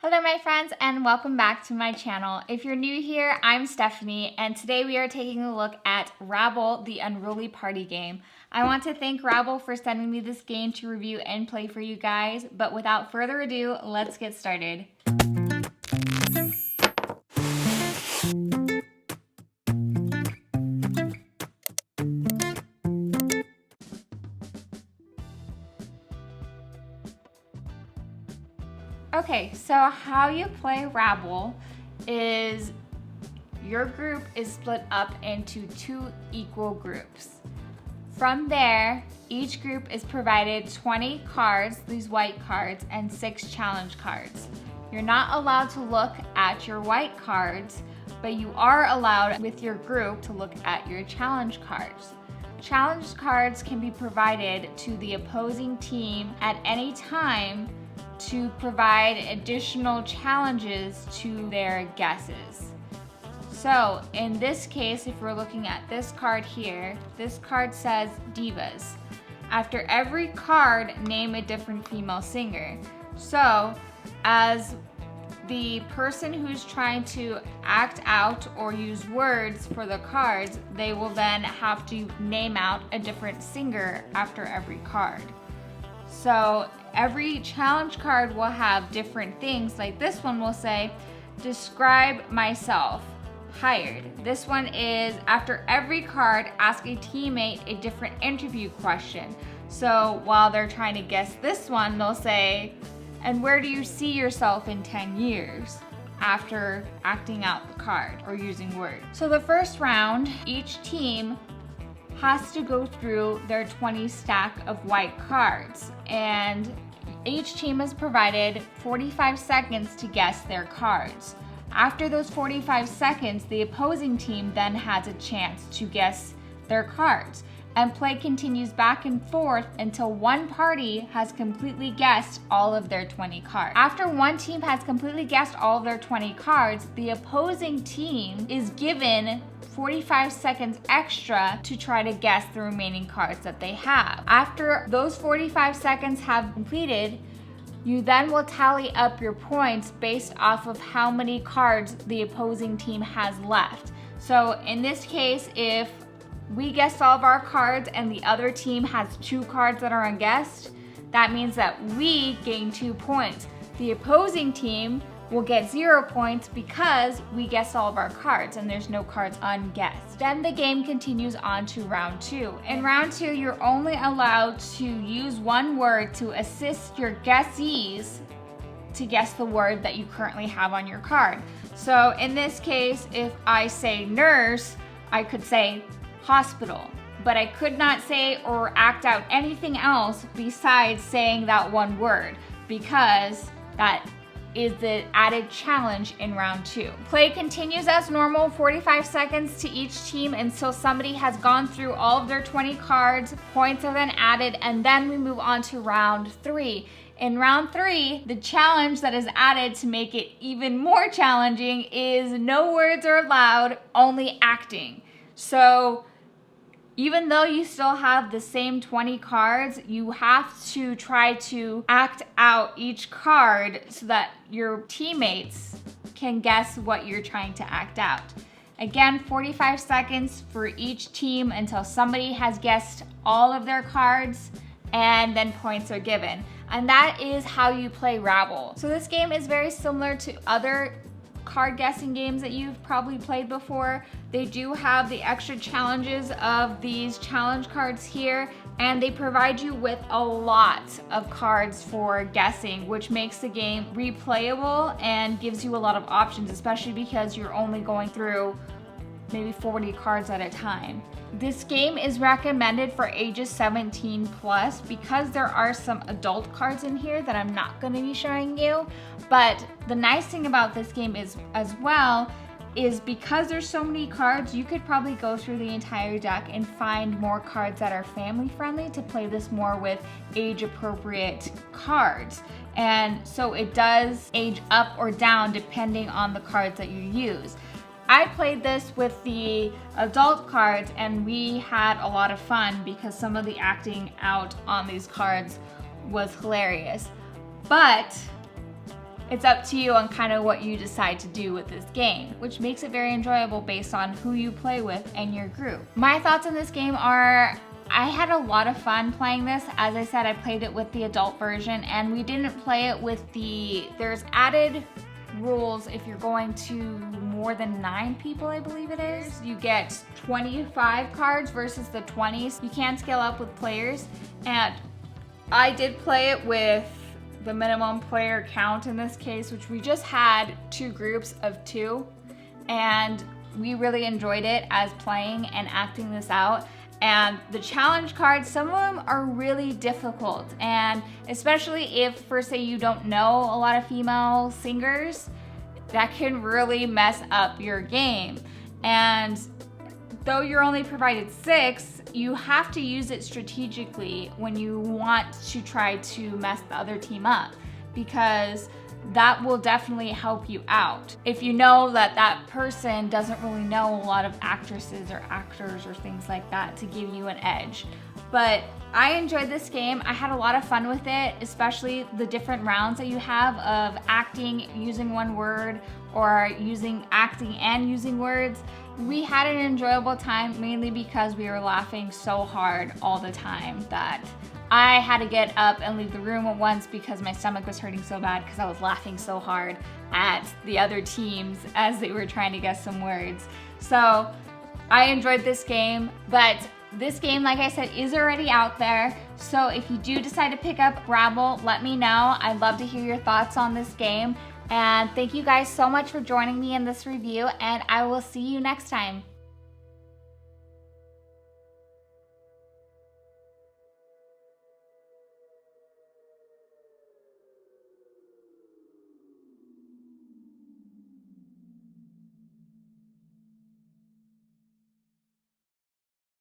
Hello my friends and welcome back to my channel. If you're new here, I'm Stephanie and today we are taking a look at Rabble, the Unruly Party game. I want to thank Rabble for sending me this game to review and play for you guys, but without further ado, let's get started. Okay, so how you play Rabble is your group is split up into two equal groups. From there, each group is provided 20 cards, these white cards, and 6 challenge cards. You're not allowed to look at your white cards, but you are allowed with your group to look at your challenge cards. Challenge cards can be provided to the opposing team at any time to provide additional challenges to their guesses. So in this case, if we're looking at this card here, this card says divas. After every card, name a different female singer. So as the person who's trying to act out or use words for the cards, they will then have to name out a different singer after every card. So every challenge card will have different things. Like this one will say, describe myself, hired. This one is, after every card, ask a teammate a different interview question. So while they're trying to guess this one, they'll say, and where do you see yourself in 10 years? After acting out the card or using words. So the first round, each team has to go through their 20 stack of white cards, and each team is provided 45 seconds to guess their cards. After those 45 seconds, the opposing team then has a chance to guess their cards, and play continues back and forth until one party has completely guessed all of their 20 cards. After one team has completely guessed all of their 20 cards, the opposing team is given 45 seconds extra to try to guess the remaining cards that they have. After those 45 seconds have completed, you then will tally up your points based off of how many cards the opposing team has left. So in this case, if we guessed all of our cards and the other team has 2 cards that are unguessed, that means that we gain 2 points. The opposing team will get 0 points because we guessed all of our cards and there's no cards unguessed. Then the game continues on to round 2. In round 2, you're only allowed to use one word to assist your guessees to guess the word that you currently have on your card. So in this case, if I say nurse, I could say hospital, but I could not say or act out anything else besides saying that one word, because that is the added challenge in round 2. Play continues as normal, 45 seconds to each team until somebody has gone through all of their 20 cards. Points are then added, and then we move on to round 3. In round 3, the challenge that is added to make it even more challenging is no words are allowed, only acting. So even though you still have the same 20 cards, you have to try to act out each card so that your teammates can guess what you're trying to act out. Again, 45 seconds for each team until somebody has guessed all of their cards, and then points are given. And that is how you play Rabble. So this game is very similar to other card guessing games that you've probably played before. They do have the extra challenges of these challenge cards here, and they provide you with a lot of cards for guessing, which makes the game replayable and gives you a lot of options, especially because you're only going through maybe 40 cards at a time. This game is recommended for ages 17 plus because there are some adult cards in here that I'm not going to be showing you. But the nice thing about this game is, as well, is because there's so many cards, you could probably go through the entire deck and find more cards that are family friendly to play this more with age appropriate cards. And so it does age up or down depending on the cards that you use. I played this with the adult cards and we had a lot of fun because some of the acting out on these cards was hilarious. But it's up to you on kind of what you decide to do with this game, which makes it very enjoyable based on who you play with and your group. My thoughts on this game are, I had a lot of fun playing this. As I said, I played it with the adult version, and we didn't play it with there's added rules if you're going to more than 9 people, I believe it is. You get 25 cards versus the 20s. You can scale up with players, and I did play it with the minimum player count in this case, which we just had 2 groups of 2, and we really enjoyed it as playing and acting this out. And the challenge cards, some of them are really difficult, and especially if, for say, you don't know a lot of female singers, that can really mess up your game. And though you're only provided 6, you have to use it strategically when you want to try to mess the other team up, because that will definitely help you out. If you know that that person doesn't really know a lot of actresses or actors or things like that to give you an edge. But I enjoyed this game. I had a lot of fun with it, especially the different rounds that you have of acting, using one word, or acting and using words. We had an enjoyable time, mainly because we were laughing so hard all the time that I had to get up and leave the room at once because my stomach was hurting so bad because I was laughing so hard at the other teams as they were trying to guess some words. So I enjoyed this game, but this game, like I said, is already out there. So if you do decide to pick up Rabble, let me know. I'd love to hear your thoughts on this game. And thank you guys so much for joining me in this review, and I will see you next time.